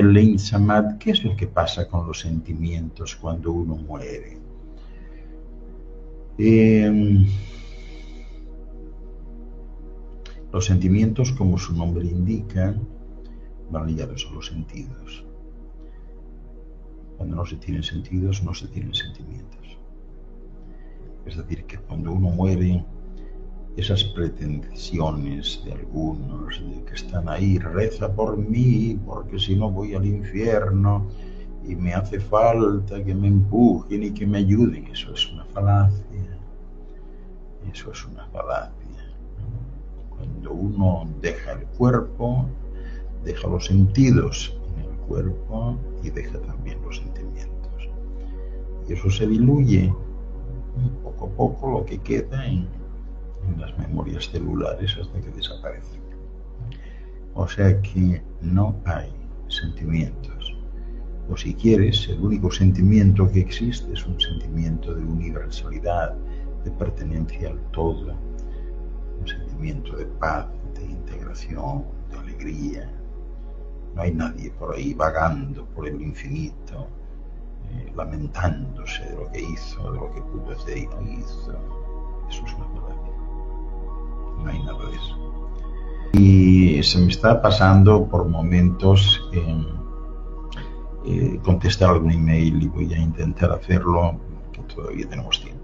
Lynn Samad, ¿qué es lo que pasa con los sentimientos cuando uno muere? Los sentimientos, como su nombre indica, van ligados a los sentidos. Cuando no se tienen sentidos, no se tienen sentimientos. Es decir, que cuando uno muere, esas pretensiones de algunos de que están ahí, reza por mí, porque si no voy al infierno y me hace falta que me empujen y que me ayuden, eso es una falacia. Eso es una falacia. Cuando uno deja el cuerpo, deja los sentidos en el cuerpo y deja también los sentimientos. Y eso se diluye poco a poco, lo que queda en las memorias celulares hasta que desaparece. O sea que no hay sentimientos. O si quieres, el único sentimiento que existe es un sentimiento de universalidad, de pertenencia al todo, un sentimiento de paz, de integración, de alegría. No hay nadie por ahí vagando por el infinito, lamentándose de lo que hizo, de lo que pudo hacer y no hizo. Eso es una falacia. No hay nada de eso. Y se me está pasando por momentos contestar algún email y voy a intentar hacerlo, que todavía tenemos tiempo.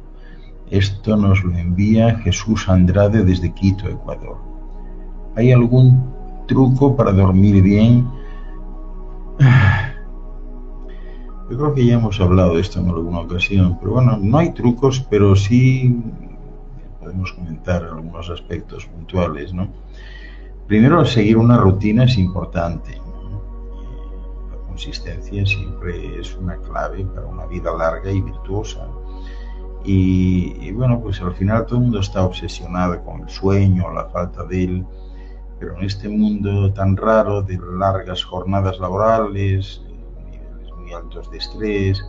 Esto nos lo envía Jesús Andrade desde Quito, Ecuador. ¿Hay algún truco para dormir bien? Yo creo que ya hemos hablado de esto en alguna ocasión, pero bueno, no hay trucos, pero sí podemos comentar algunos aspectos puntuales, ¿no? Primero, seguir una rutina es importante, ¿no? La consistencia siempre es una clave para una vida larga y virtuosa. Y bueno, pues al final todo el mundo está obsesionado con el sueño, la falta de él, pero en este mundo tan raro de largas jornadas laborales, niveles muy altos de estrés,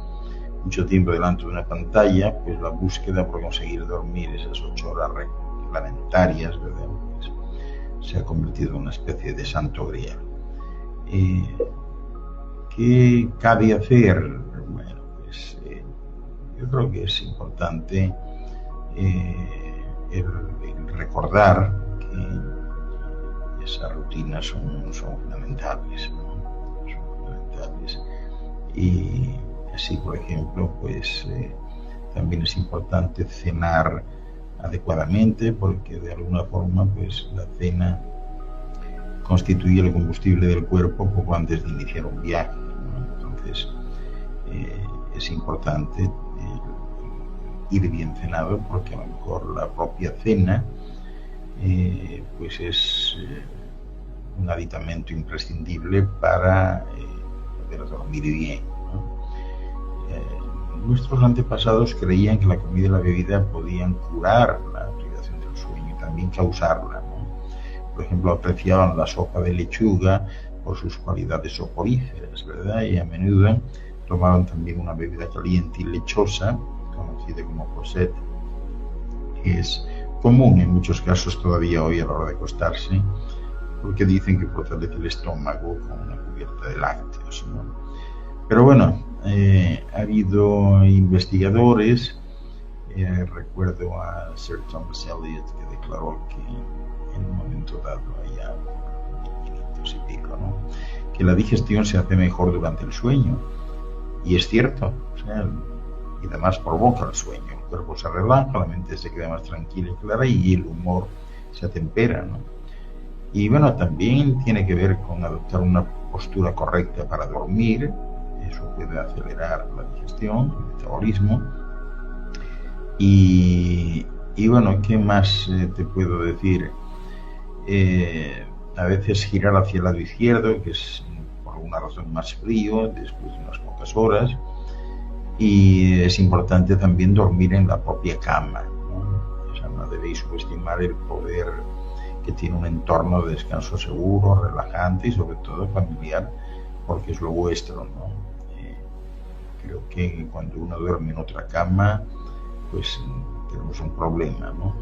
mucho tiempo delante de una pantalla, pues la búsqueda por conseguir dormir esas 8 horas reglamentarias, ¿verdad? Pues se ha convertido en una especie de santo grial. ¿Qué cabe hacer? Bueno, pues yo creo que es importante el recordar que esas rutinas son fundamentales, ¿no? Son fundamentales. Y así, por ejemplo, pues también es importante cenar adecuadamente, porque de alguna forma pues la cena constituye el combustible del cuerpo poco antes de iniciar un viaje, ¿no? Entonces es importante ir bien cenado, porque a lo mejor la propia cena pues es un aditamento imprescindible para poder dormir bien, ¿no? Nuestros antepasados creían que la comida y la bebida podían curar la privación del sueño y también causarla, ¿no? Por ejemplo, apreciaban la sopa de lechuga por sus cualidades soporíferas, ¿verdad? Y a menudo tomaban también una bebida caliente y lechosa, conocida como posset, que es común en muchos casos todavía hoy a la hora de acostarse, porque dicen que fortalece el estómago con una cubierta de lácteos, ¿no? Pero bueno, ha habido investigadores, recuerdo a Sir Thomas Eliot, que declaró que en un momento dado, allá en 1500 y pico, ¿no?, que la digestión se hace mejor durante el sueño. Y es cierto, o sea, y además provoca el sueño. El cuerpo se relaja, la mente se queda más tranquila y clara y el humor se atempera, ¿no? Y bueno, también tiene que ver con adoptar una postura correcta para dormir. Eso puede acelerar la digestión, el metabolismo. Y bueno, ¿qué más te puedo decir? A veces girar hacia el lado izquierdo, que es por alguna razón más frío, después de unas pocas horas. Y es importante también dormir en la propia cama, ¿no? O sea, no debéis subestimar el poder que tiene un entorno de descanso seguro, relajante y sobre todo familiar, porque es lo vuestro, ¿no? Creo que cuando uno duerme en otra cama, pues tenemos un problema, ¿no?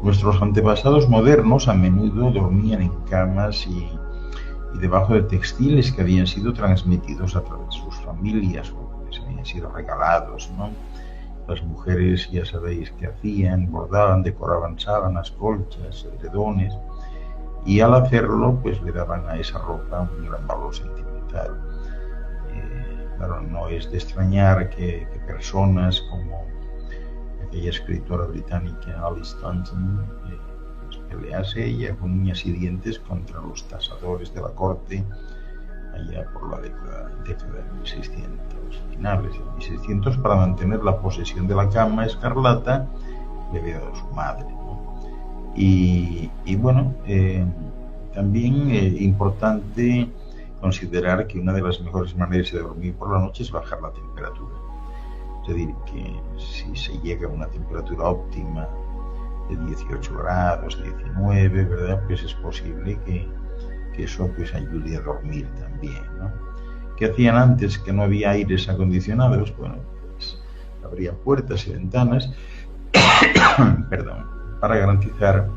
Nuestros antepasados modernos a menudo dormían en camas y y debajo de textiles que habían sido transmitidos a través de sus familias o que les habían sido regalados, ¿no? Las mujeres, ya sabéis qué hacían, bordaban, decoraban sábanas, colchas, edredones, y al hacerlo pues le daban a esa ropa un gran valor sentimental. Claro, no es de extrañar que personas como aquella escritora británica Alice Staunton pelease ella con uñas y dientes contra los tasadores de la corte allá por la década de 1600, finales de 1600, para mantener la posesión de la cama escarlata que le había dado su madre, ¿no? Y bueno, también importante considerar que una de las mejores maneras de dormir por la noche es bajar la temperatura. Es decir, que si se llega a una temperatura óptima de 18 grados, 19, ¿verdad? Pues es posible que eso pues ayude a dormir también, ¿no? ¿Qué hacían antes que no había aires acondicionados? Bueno, pues abrían puertas y ventanas perdón, para garantizar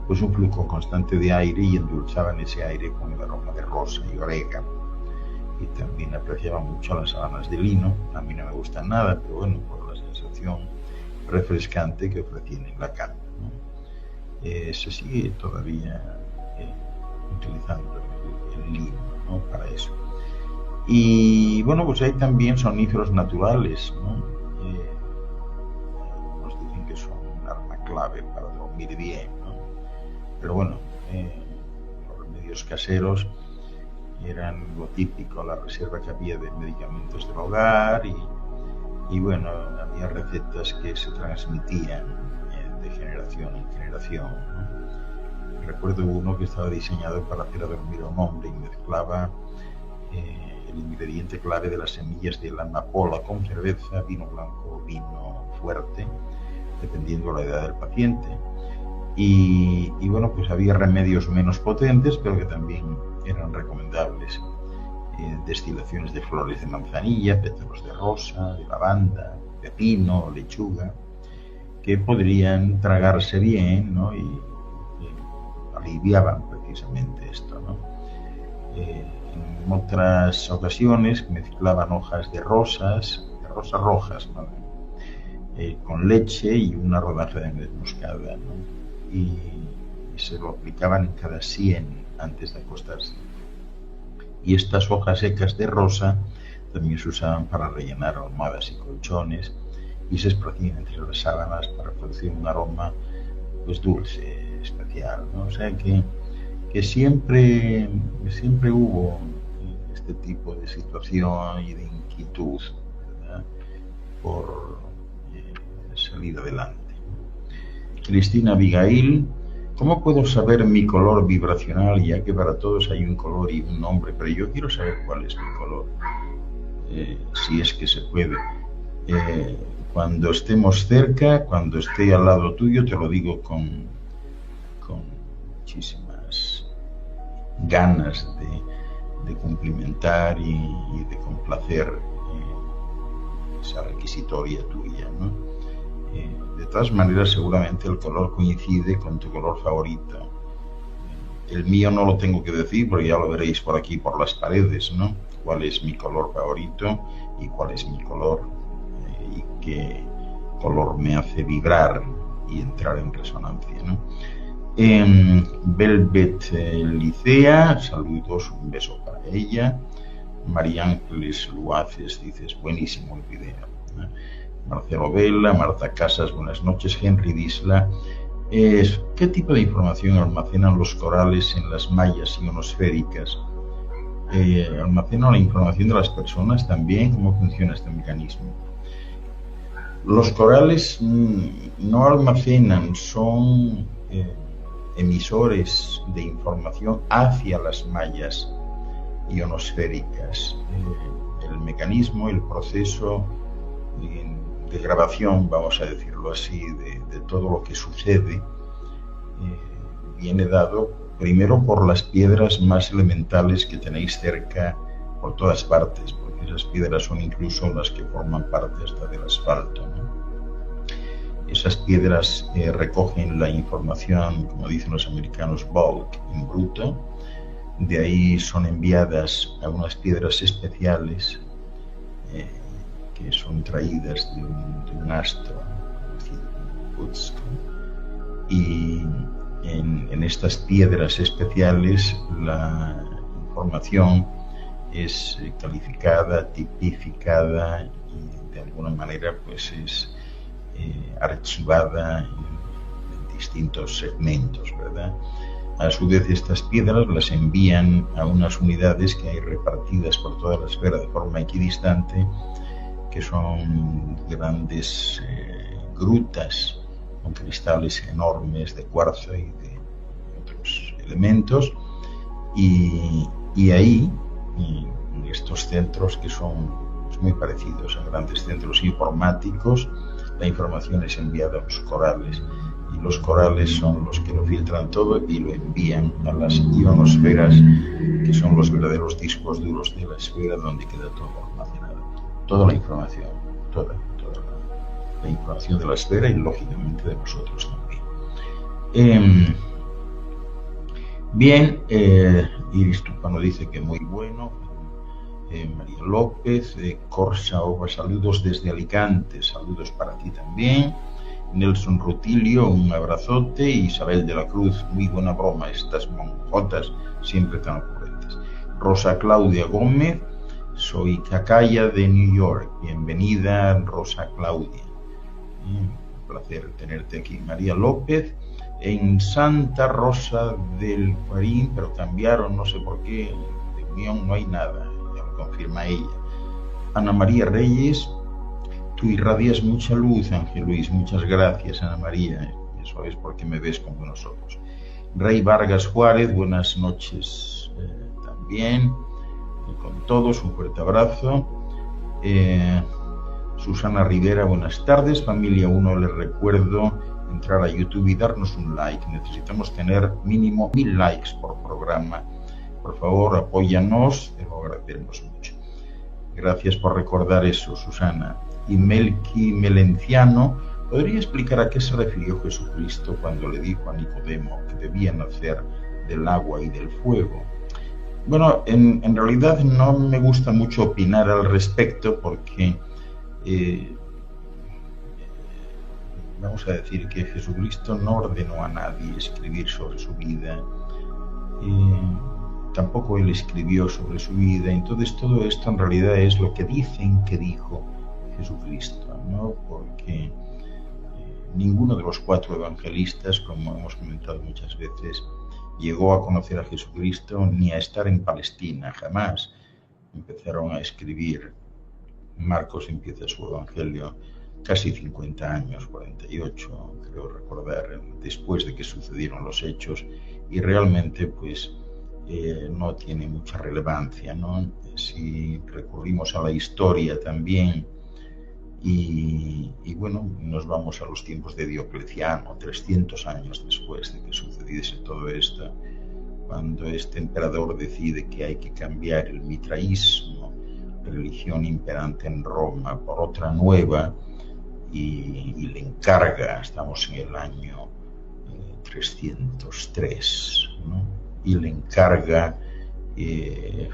pues un flujo constante de aire, y endulzaban ese aire con el aroma de rosa y orégano. Y también apreciaban mucho las sábanas de lino. A mí no me gustan nada, pero bueno, por la sensación refrescante que ofrecían en la cama, ¿no? Se sigue todavía utilizando el lino, ¿no? Para eso. Y bueno, pues hay también soníferos naturales, ¿no? Nos dicen que son un arma clave para dormir bien, ¿no? Pero bueno, los remedios caseros eran lo típico, la reserva que había de medicamentos del hogar, y bueno, había recetas que se transmitían de generación en generación, ¿no? Recuerdo uno que estaba diseñado para hacer a dormir a un hombre y mezclaba el ingrediente clave de las semillas de la amapola con cerveza, vino blanco o vino fuerte, dependiendo de la edad del paciente. Y bueno, pues había remedios menos potentes, pero que también eran recomendables. Destilaciones de flores de manzanilla, pétalos de rosa, de lavanda, pepino, lechuga, que podrían tragarse bien, ¿no? Y aliviaban precisamente esto, ¿no? En otras ocasiones mezclaban hojas de rosas rojas, ¿no? Con leche y una rodaja de nuez moscada, ¿no? Y se lo aplicaban en cada sien antes de acostarse. Y estas hojas secas de rosa también se usaban para rellenar almohadas y colchones, y se esparcían entre las sábanas para producir un aroma pues dulce, especial, ¿no? O sea que siempre hubo este tipo de situación y de inquietud, ¿verdad?, por salir adelante. Cristina Abigail: ¿cómo puedo saber mi color vibracional, ya que para todos hay un color y un nombre, pero yo quiero saber cuál es mi color? Si es que se puede. Cuando estemos cerca, cuando esté al lado tuyo, te lo digo con muchísimas ganas de cumplimentar y de complacer esa requisitoria tuya, ¿no? De todas maneras, seguramente el color coincide con tu color favorito. El mío no lo tengo que decir, porque ya lo veréis por aquí, por las paredes, ¿no? Cuál es mi color favorito y cuál es mi color, y qué color me hace vibrar y entrar en resonancia, ¿no? Velvet Licea, saludos, un beso para ella. María Ángeles Luaces dice: es buenísimo el video, ¿no? Marcelo Vela, Marta Casas, buenas noches. Henry Disla: ¿qué tipo de información almacenan los corales en las mallas ionosféricas? ¿Almacenan la información de las personas también? ¿Cómo funciona este mecanismo? Los corales no almacenan, son emisores de información hacia las mallas ionosféricas. El mecanismo, el proceso de grabación, vamos a decirlo así, de todo lo que sucede, viene dado primero por las piedras más elementales que tenéis cerca por todas partes, porque esas piedras son incluso las que forman parte hasta del asfalto, ¿no? Esas piedras recogen la información, como dicen los americanos, bulk, en bruto, De ahí son enviadas a unas piedras especiales que son traídas de un astro conocido como Utsk. Y en estas piedras especiales la información es calificada, tipificada y de alguna manera pues es archivada en distintos segmentos, ¿verdad? A su vez, estas piedras las envían a unas unidades que hay repartidas por toda la esfera de forma equidistante, que son grandes grutas con cristales enormes de cuarzo y de otros elementos, y ahí, en estos centros que son muy parecidos a grandes centros informáticos, la información es enviada a los corales, y los corales son los que lo filtran todo y lo envían a las ionosferas, que son los verdaderos discos duros de la esfera donde queda todo almacenado. Toda la información, toda la información de la esfera y lógicamente de nosotros también. Bien, Iris Tupano dice que muy bueno. María López, Corsa Ova, saludos desde Alicante, saludos para ti también. Nelson Rutilio, un abrazote. Isabel de la Cruz, muy buena broma, estas monjotas siempre tan ocurrentes. Rosa Claudia Gómez, soy Cacaya de New York, bienvenida Rosa Claudia, un placer tenerte aquí. María López, en Santa Rosa del Farín, pero cambiaron, no sé por qué, de Unión no hay nada, ya lo confirma ella. Ana María Reyes, tú irradias mucha luz, Ángel Luis, muchas gracias, Ana María, eso es porque me ves con buenos ojos. Rey Vargas Juárez, buenas noches también, con todos, un fuerte abrazo. Susana Rivera, buenas tardes, familia 1, les recuerdo entrar a YouTube y darnos un like, necesitamos tener mínimo 1000 likes por programa, por favor apóyanos, te lo agradeceremos mucho. Gracias por recordar eso, Susana. Y Melqui Melenciano, ¿podría explicar a qué se refirió Jesucristo cuando le dijo a Nicodemo que debía nacer del agua y del fuego? Bueno, en realidad no me gusta mucho opinar al respecto porque vamos a decir que Jesucristo no ordenó a nadie escribir sobre su vida, tampoco él escribió sobre su vida, entonces todo esto en realidad es lo que dicen que dijo Jesucristo, ¿no? Porque ninguno de los 4 evangelistas, como hemos comentado muchas veces, llegó a conocer a Jesucristo ni a estar en Palestina, jamás. Empezaron a escribir, Marcos empieza su evangelio casi 50 años, 48, creo recordar, después de que sucedieron los hechos, y realmente pues no tiene mucha relevancia, ¿no? Si recurrimos a la historia también, y bueno, nos vamos a los tiempos de Diocleciano, 300 años después de que sucediese todo esto, cuando este emperador decide que hay que cambiar el mitraísmo, religión imperante en Roma, por otra nueva, y le encarga, estamos en el año 303, ¿no? Y le encarga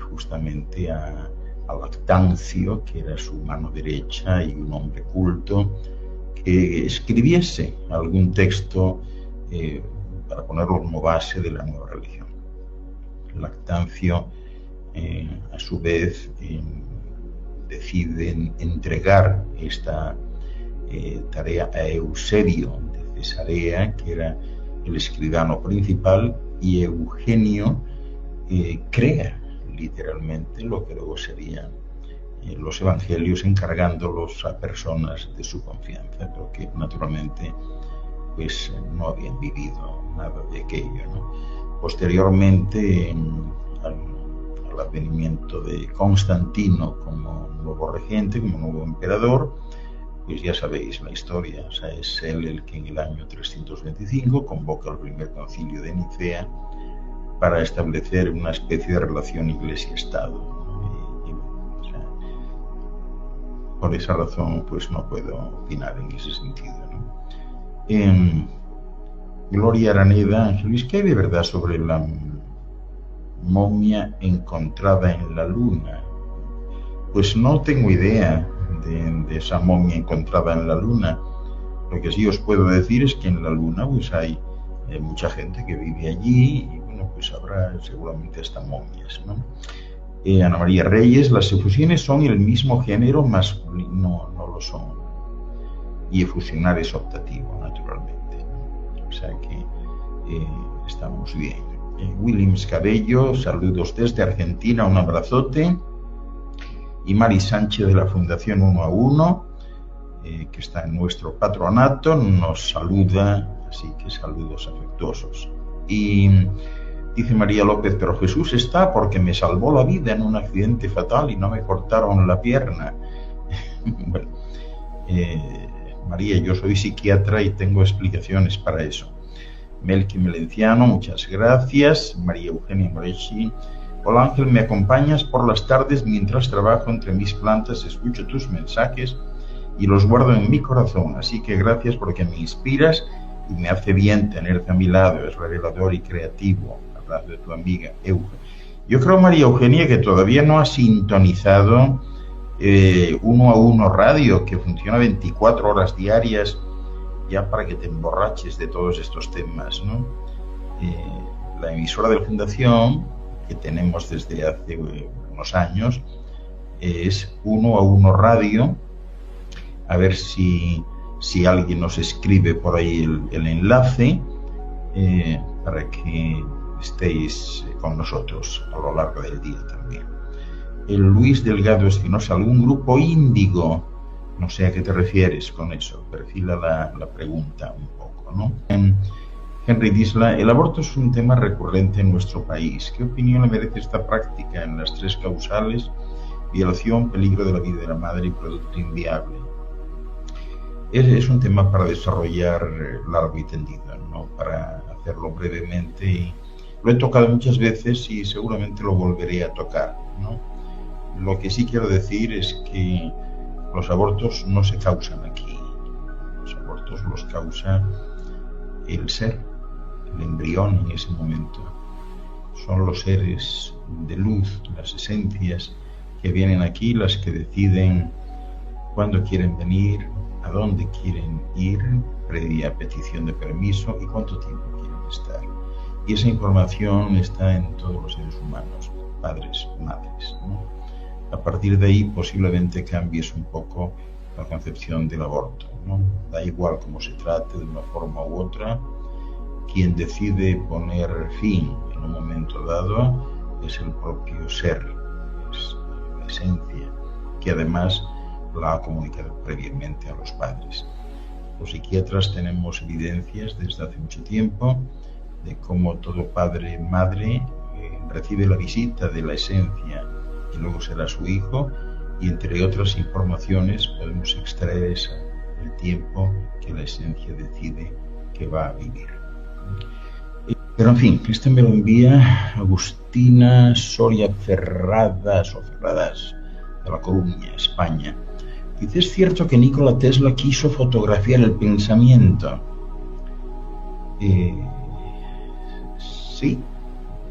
justamente a Lactancio, que era su mano derecha y un hombre culto, que escribiese algún texto para ponerlo como base de la nueva religión. Lactancio, a su vez, decide entregar esta tarea a Eusebio de Cesarea, que era el escribano principal, y Eugenio crea literalmente lo que luego serían los evangelios, encargándolos a personas de su confianza, pero que naturalmente pues no habían vivido nada de aquello, ¿no? Posteriormente, al advenimiento de Constantino como nuevo regente, como nuevo emperador, pues ya sabéis la historia, o sea, es él el que en el año 325 convoca el primer concilio de Nicea para establecer una especie de relación iglesia-estado, ¿no? O sea, por esa razón pues no puedo opinar en ese sentido, ¿no? Gloria Araneda, Ángel Luis, ¿qué hay de verdad sobre momia encontrada en la luna. Pues no tengo idea de esa momia encontrada en la luna. Lo que sí os puedo decir es que en la luna pues hay mucha gente que vive allí y bueno, pues habrá seguramente hasta momias, ¿no? Ana María Reyes, las efusiones son el mismo género masculino, no lo son. Y efusionar es optativo, naturalmente, ¿no? O sea que estamos bien. Williams Cabello, saludos desde Argentina, un abrazote. Y Mari Sánchez de la Fundación 1 a 1, que está en nuestro patronato, nos saluda, así que saludos afectuosos. Y dice María López, pero Jesús está porque me salvó la vida en un accidente fatal y no me cortaron la pierna. Bueno, María, yo soy psiquiatra y tengo explicaciones para eso. Melqui Melenciano, muchas gracias. María Eugenia Morechi, hola Ángel, me acompañas por las tardes mientras trabajo entre mis plantas, escucho tus mensajes y los guardo en mi corazón, así que gracias porque me inspiras y me hace bien tenerte a mi lado, es revelador y creativo. Hablando de tu amiga Eugenia. Yo creo, María Eugenia, que todavía no has sintonizado 1 a 1 Radio, que funciona 24 horas diarias, ya para que te emborraches de todos estos temas, ¿no? La emisora de la Fundación, que tenemos desde hace unos años, es 1 a 1 Radio. A ver si alguien nos escribe por ahí el enlace para que estéis con nosotros a lo largo del día también. El Luis Delgado Espinosa, algún grupo índigo, no sé a qué te refieres con eso, perfila la pregunta un poco, ¿no? Henry Disla, el aborto es un tema recurrente en nuestro país. ¿Qué opinión le merece esta práctica en las 3 causales? Violación, peligro de la vida de la madre y producto inviable. Es un tema para desarrollar largo y tendido, ¿no? Para hacerlo brevemente. Y lo he tocado muchas veces y seguramente lo volveré a tocar, ¿no? Lo que sí quiero decir es que los abortos no se causan aquí. Los abortos los causa el ser, el embrión en ese momento. Son los seres de luz, las esencias que vienen aquí las que deciden cuándo quieren venir, a dónde quieren ir, previa petición de permiso y cuánto tiempo quieren estar. Y esa información está en todos los seres humanos, padres, madres, ¿no? A partir de ahí posiblemente cambies un poco la concepción del aborto, ¿no? Da igual cómo se trate, de una forma u otra, quien decide poner fin en un momento dado es el propio ser, es la esencia, que además la ha comunicado previamente a los padres. Los psiquiatras tenemos evidencias desde hace mucho tiempo de cómo todo padre, madre recibe la visita de la esencia que luego será su hijo, y entre otras informaciones podemos extraer el tiempo que la esencia decide que va a vivir. Pero en fin, este me lo envía Agustina Soria Ferradas de La Coruña, España. Dice, ¿es cierto que Nikola Tesla quiso fotografiar el pensamiento? Sí,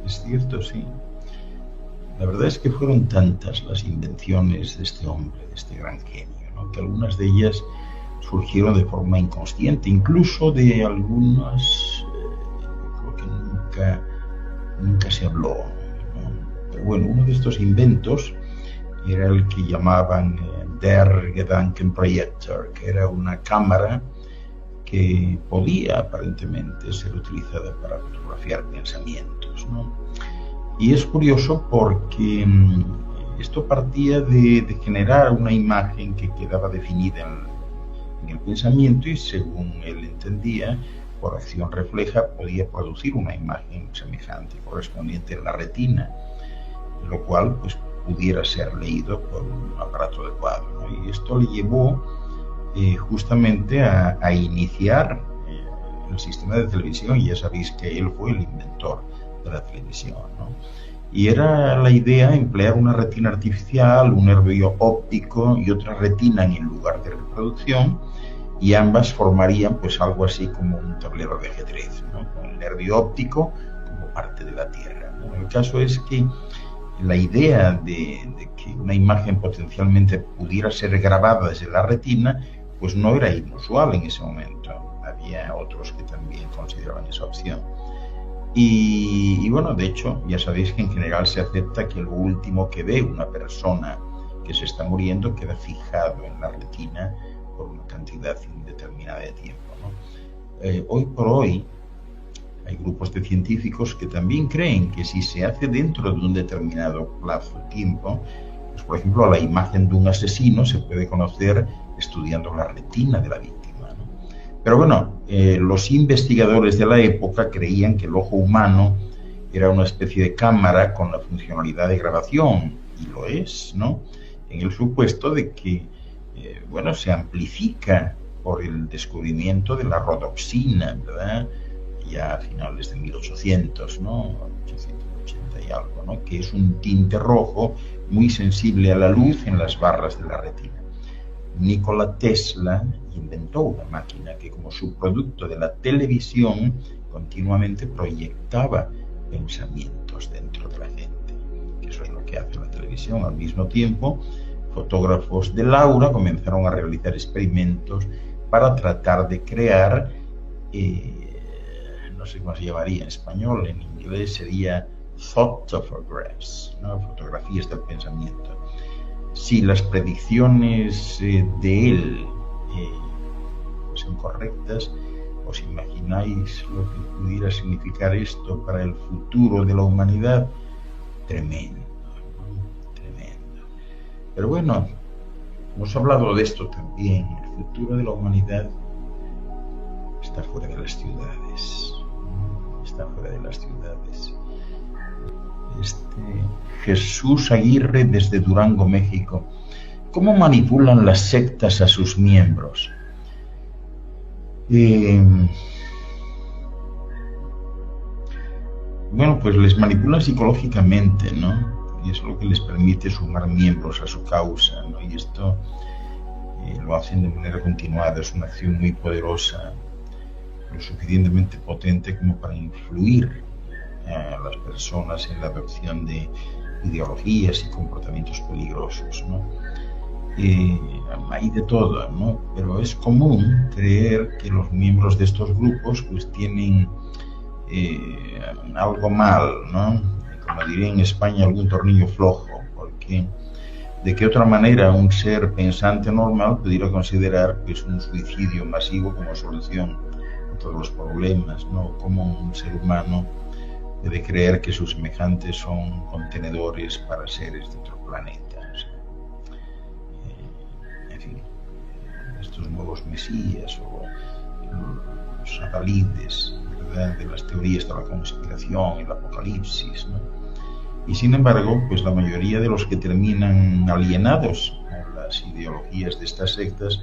es cierto, sí. La verdad es que fueron tantas las invenciones de este hombre, de este gran genio, ¿no? Que algunas de ellas surgieron de forma inconsciente, incluso de algunas creo que nunca se habló, ¿no? Pero bueno, uno de estos inventos era el que llamaban Der Gedankenprojektor, que era una cámara que podía aparentemente ser utilizada para fotografiar pensamientos, ¿no? Y es curioso porque esto partía de generar una imagen que quedaba definida en el pensamiento y, según él entendía, por acción refleja podía producir una imagen semejante, correspondiente en la retina, lo cual pues pudiera ser leído por un aparato adecuado, ¿no? Y esto le llevó justamente a iniciar el sistema de televisión, y ya sabéis que él fue el inventor de la televisión, ¿no? Y era la idea emplear una retina artificial, un nervio óptico y otra retina en el lugar de reproducción, y ambas formarían pues algo así como un tablero de ajedrez, ¿no? Con el nervio óptico como parte de la Tierra, ¿no? El caso es que la idea de que una imagen potencialmente pudiera ser grabada desde la retina, pues no era inusual en ese momento. Había otros que también consideraban esa opción. Y bueno, de hecho, ya sabéis que en general se acepta que lo último que ve una persona que se está muriendo queda fijado en la retina por una cantidad indeterminada de tiempo, ¿no? Hoy por hoy hay grupos de científicos que también creen que si se hace dentro de un determinado plazo de tiempo, pues por ejemplo la imagen de un asesino se puede conocer estudiando la retina de la víctima, ¿no? Pero bueno, los investigadores de la época creían que el ojo humano era una especie de cámara con la funcionalidad de grabación, y lo es, ¿no? En el supuesto de que, bueno, se amplifica por el descubrimiento de la rodoxina, ¿verdad? Ya a finales de 1800, ¿no? 880 y algo, ¿no? Que es un tinte rojo muy sensible a la luz en las barras de la retina. Nikola Tesla inventó una máquina que, como subproducto de la televisión, continuamente proyectaba pensamientos dentro de la gente. Que eso es lo que hace la televisión. Al mismo tiempo, fotógrafos de Laura comenzaron a realizar experimentos para tratar de crear, no sé cómo se llamaría en español, en inglés sería photographs, ¿no? Fotografías del pensamiento. Si las predicciones de él son correctas, ¿os imagináis lo que pudiera significar esto para el futuro de la humanidad? Tremendo, ¿no? Tremendo. Pero bueno, hemos hablado de esto también. El futuro de la humanidad está fuera de las ciudades. Está fuera de las ciudades. Jesús Aguirre desde Durango, México. ¿Cómo manipulan las sectas a sus miembros? Bueno, pues les manipulan psicológicamente, ¿no? Y es lo que les permite sumar miembros a su causa, ¿no? Y esto lo hacen de manera continuada. Es una acción muy poderosa, lo suficientemente potente como para influir a las personas en la adopción de ideologías y comportamientos peligrosos, ¿no? Hay de todo, ¿no? Pero es común creer que los miembros de estos grupos pues tienen algo mal, ¿no? Como diría en España, algún tornillo flojo, porque de qué otra manera un ser pensante normal pudiera considerar pues un suicidio masivo como solución a todos los problemas, ¿no? Como un ser humano puede creer que sus semejantes son contenedores para seres de otro planeta. O sea, en fin, estos nuevos mesías o los adalides, ¿verdad?, de las teorías de la conspiración, el apocalipsis, ¿no? Y sin embargo, pues la mayoría de los que terminan alienados a las ideologías de estas sectas,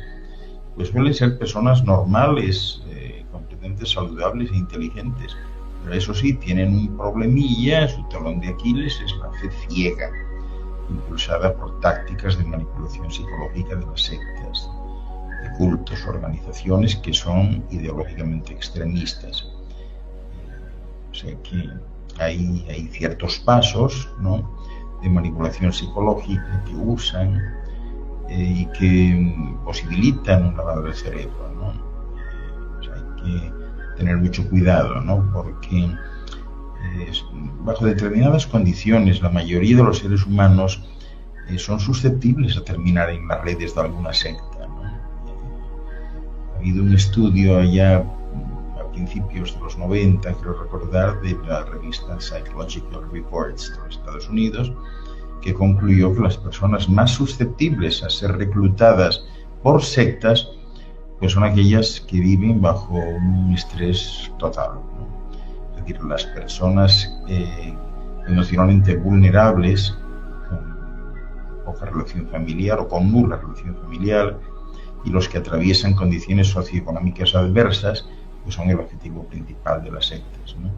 pues suelen ser personas normales, completamente saludables e inteligentes. Pero eso sí, tienen un problemilla. Su talón de Aquiles es la fe ciega, impulsada por tácticas de manipulación psicológica de las sectas, de cultos o organizaciones que son ideológicamente extremistas. O sea que hay ciertos pasos, ¿no?, de manipulación psicológica que usan y que posibilitan un lavado del cerebro, ¿no? O sea, hay que tener mucho cuidado, ¿no? Porque bajo determinadas condiciones la mayoría de los seres humanos son susceptibles a terminar en las redes de alguna secta, ¿no? Ha habido un estudio allá a principios de los 90, creo recordar, de la revista Psychological Reports de los Estados Unidos, que concluyó que las personas más susceptibles a ser reclutadas por sectas pues son aquellas que viven bajo un estrés total, ¿no? Es decir, las personas emocionalmente vulnerables, con poca relación familiar o con nula relación familiar, y los que atraviesan condiciones socioeconómicas adversas, pues son el objetivo principal de las sectas, ¿no?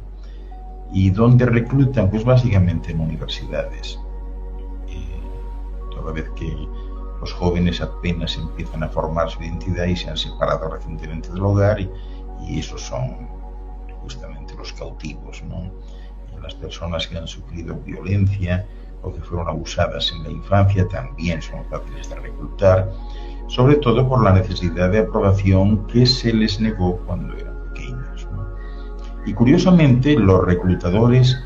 ¿Y dónde reclutan? Pues básicamente en universidades. Toda vez que los jóvenes apenas empiezan a formar su identidad y se han separado recientemente del hogar, y esos son justamente los cautivos, ¿no? las personas que han sufrido violencia o que fueron abusadas en la infancia también son fáciles de reclutar, sobre todo por la necesidad de aprobación que se les negó cuando eran pequeños, ¿no? Y curiosamente, los reclutadores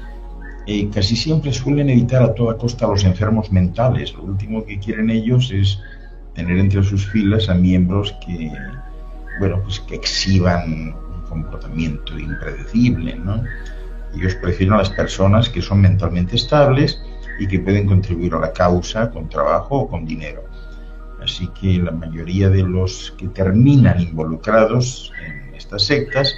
casi siempre suelen evitar a toda costa a los enfermos mentales. Lo último que quieren ellos es tener entre sus filas a miembros que, pues que exhiban un comportamiento impredecible, ¿no? Ellos prefieren a las personas que son mentalmente estables y que pueden contribuir a la causa con trabajo o con dinero. Así que la mayoría de los que terminan involucrados en estas sectas,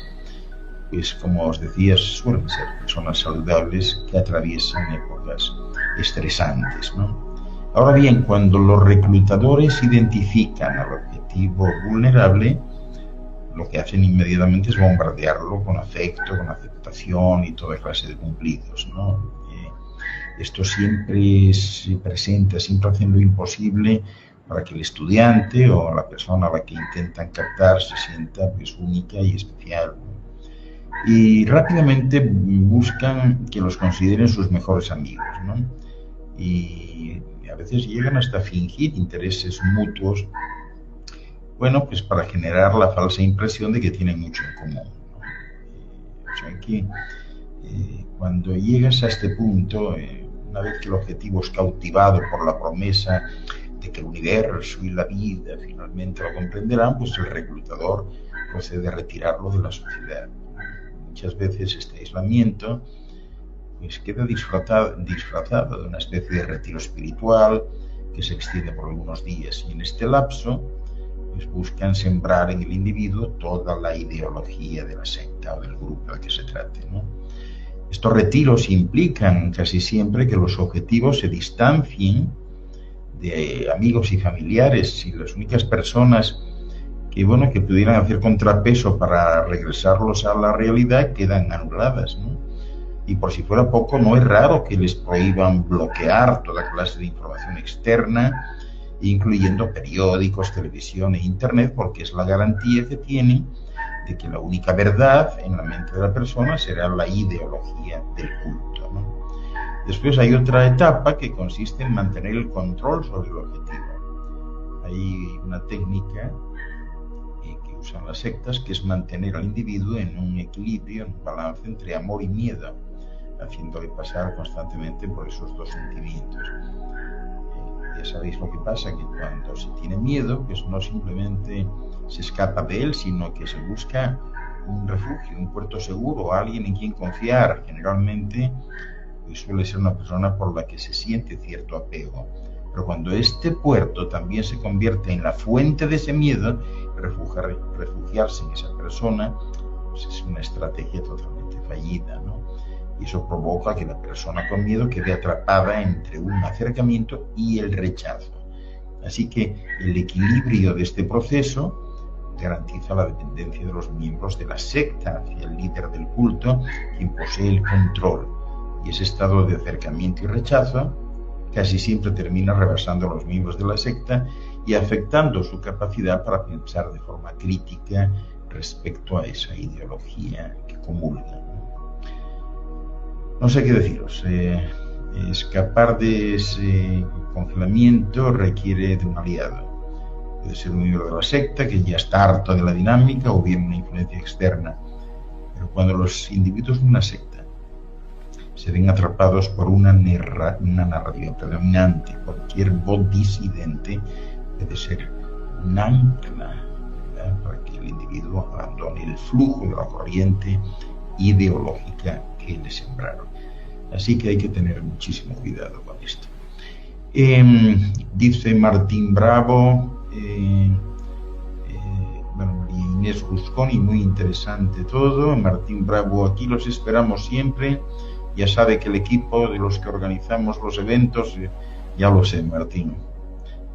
pues como os decía, suelen ser personas saludables que atraviesan épocas estresantes, ¿no? Ahora bien, cuando los reclutadores identifican al objetivo vulnerable, lo que hacen inmediatamente es bombardearlo con afecto, con aceptación y toda clase de cumplidos, ¿no? Esto siempre se presenta, siempre hacen lo imposible para que el estudiante o la persona a la que intentan captar se sienta pues única y especial. Y rápidamente buscan que los consideren sus mejores amigos, ¿no? Y a veces llegan hasta fingir intereses mutuos, pues para generar la falsa impresión de que tienen mucho en común, ¿no? O sea que cuando llegas a este punto, una vez que el objetivo es cautivado por la promesa de que el universo y la vida finalmente lo comprenderán, pues el reclutador procede a retirarlo de la sociedad. Muchas veces este aislamiento pues queda disfrazado de una especie de retiro espiritual que se extiende por algunos días, y en este lapso pues buscan sembrar en el individuo toda la ideología de la secta o del grupo al que se trate, ¿no? Estos retiros implican casi siempre que los objetivos se distancien de amigos y familiares, y las únicas personas que pudieran hacer contrapeso para regresarlos a la realidad quedan anuladas, ¿no? Y por si fuera poco, no es raro que les prohíban bloquear toda clase de información externa, incluyendo periódicos, televisión e internet, porque es la garantía que tienen de que la única verdad en la mente de la persona será la ideología del culto, ¿no? Después hay otra etapa que consiste en mantener el control sobre el objetivo. Hay una técnica que usan las sectas, que es mantener al individuo en un equilibrio, en un balance entre amor y miedo, haciéndole pasar constantemente por esos dos sentimientos. Ya sabéis lo que pasa, que cuando se tiene miedo, pues no simplemente se escapa de él, sino que se busca un refugio, un puerto seguro, alguien en quien confiar. Generalmente pues suele ser una persona por la que se siente cierto apego. Pero cuando este puerto también se convierte en la fuente de ese miedo, refugiarse en esa persona pues es una estrategia totalmente fallida, ¿no? Y eso provoca que la persona con miedo quede atrapada entre un acercamiento y el rechazo. Así que el equilibrio de este proceso garantiza la dependencia de los miembros de la secta hacia el líder del culto, quien posee el control. Y ese estado de acercamiento y rechazo casi siempre termina rebasando a los miembros de la secta y afectando su capacidad para pensar de forma crítica respecto a esa ideología que comulgan. No sé qué deciros. Escapar de ese congelamiento requiere de un aliado. Puede ser un miembro de la secta que ya está harto de la dinámica, o bien una influencia externa. Pero cuando los individuos de una secta se ven atrapados por una narrativa predominante, cualquier voz disidente puede ser un ancla, ¿verdad?, para que el individuo abandone el flujo de la corriente ideológica que le sembraron. Así que hay que tener muchísimo cuidado con esto. Dice Martín Bravo, María Inés Rusconi, muy interesante todo. Martín Bravo, aquí los esperamos siempre. Ya sabe que el equipo de los que organizamos los eventos, ya lo sé, Martín.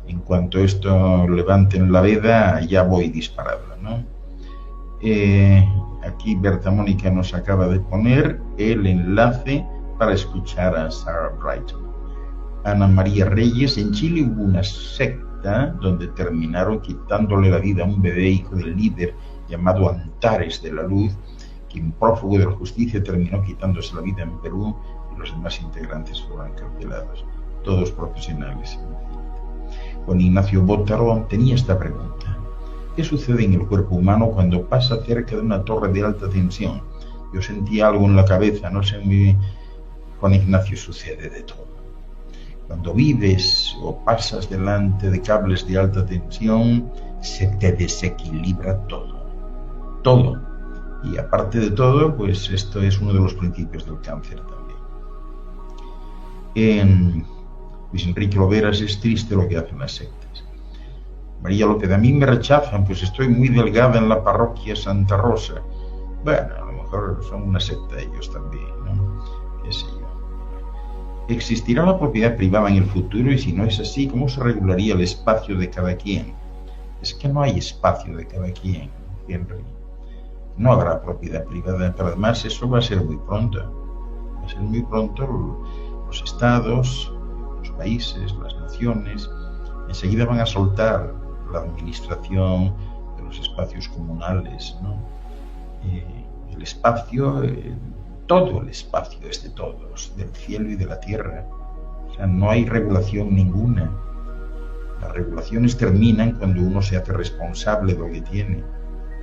En cuanto esto levanten la veda, ya voy disparado, ¿no? Aquí Berta Mónica nos acaba de poner el enlace para escuchar a Sarah Brightman. Ana María Reyes, en Chile hubo una secta donde terminaron quitándole la vida a un bebé hijo del líder llamado Antares de la Luz, que un prófugo de la justicia terminó quitándose la vida en Perú y los demás integrantes fueron encarcelados, todos profesionales. Juan Ignacio Botaro tenía esta pregunta: ¿qué sucede en el cuerpo humano cuando pasa cerca de una torre de alta tensión? Yo sentí algo en la cabeza, no sé muy bien. Juan Ignacio, sucede de todo. Cuando vives o pasas delante de cables de alta tensión, se te desequilibra todo. Todo. Y aparte de todo, pues esto es uno de los principios del cáncer también. Luis Enrique Loveras: es triste lo que hacen las sectas. María López: a mí me rechazan, pues estoy muy delgada en la parroquia Santa Rosa. Bueno, a lo mejor son una secta ellos también, ¿no? Qué sé yo. ¿Existirá la propiedad privada en el futuro? Y si no es así, ¿cómo se regularía el espacio de cada quien? Es que no hay espacio de cada quien, Henry. No habrá propiedad privada, pero además eso va a ser muy pronto. Va a ser muy pronto. Los estados, los países, las naciones, enseguida van a soltar la administración de los espacios comunales, ¿no? El espacio, todo el espacio es de todos, del cielo y de la tierra. O sea, no hay regulación ninguna. Las regulaciones terminan cuando uno se hace responsable de lo que tiene.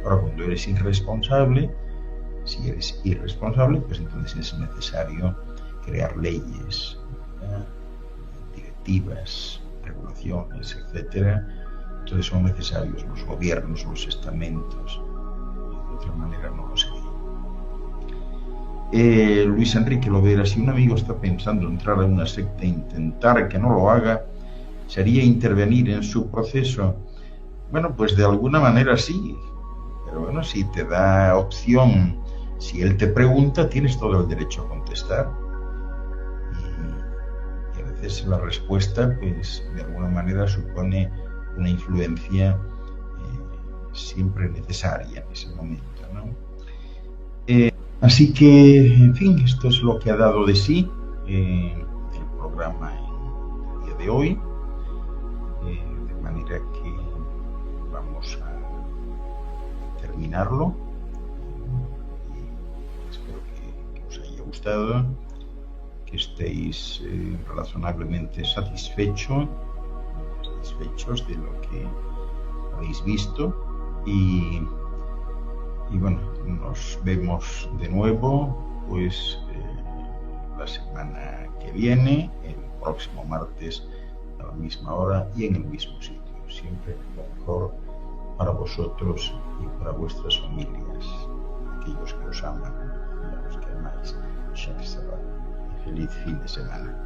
Ahora, cuando eres irresponsable, si eres irresponsable, pues entonces es necesario crear leyes, directivas, regulaciones, etcétera. Entonces son necesarios los gobiernos, los estamentos. De otra manera no lo sería. Luis Enrique Lovera: si un amigo está pensando entrar a una secta e intentar que no lo haga, ¿sería intervenir en su proceso? Bueno, pues de alguna manera sí. Pero bueno, si te da opción, si él te pregunta, tienes todo el derecho a contestar. Y a veces la respuesta, pues de alguna manera supone una influencia siempre necesaria en ese momento, ¿no? Así que, en fin, esto es lo que ha dado de sí el programa en el día de hoy. De manera que vamos a terminarlo. Espero que os haya gustado, que estéis razonablemente satisfechos de lo que habéis visto y bueno, nos vemos de nuevo pues la semana que viene, el próximo martes a la misma hora y en el mismo sitio. Siempre lo mejor para vosotros y para vuestras familias, aquellos que os aman y a los que amáis. Feliz fin de semana.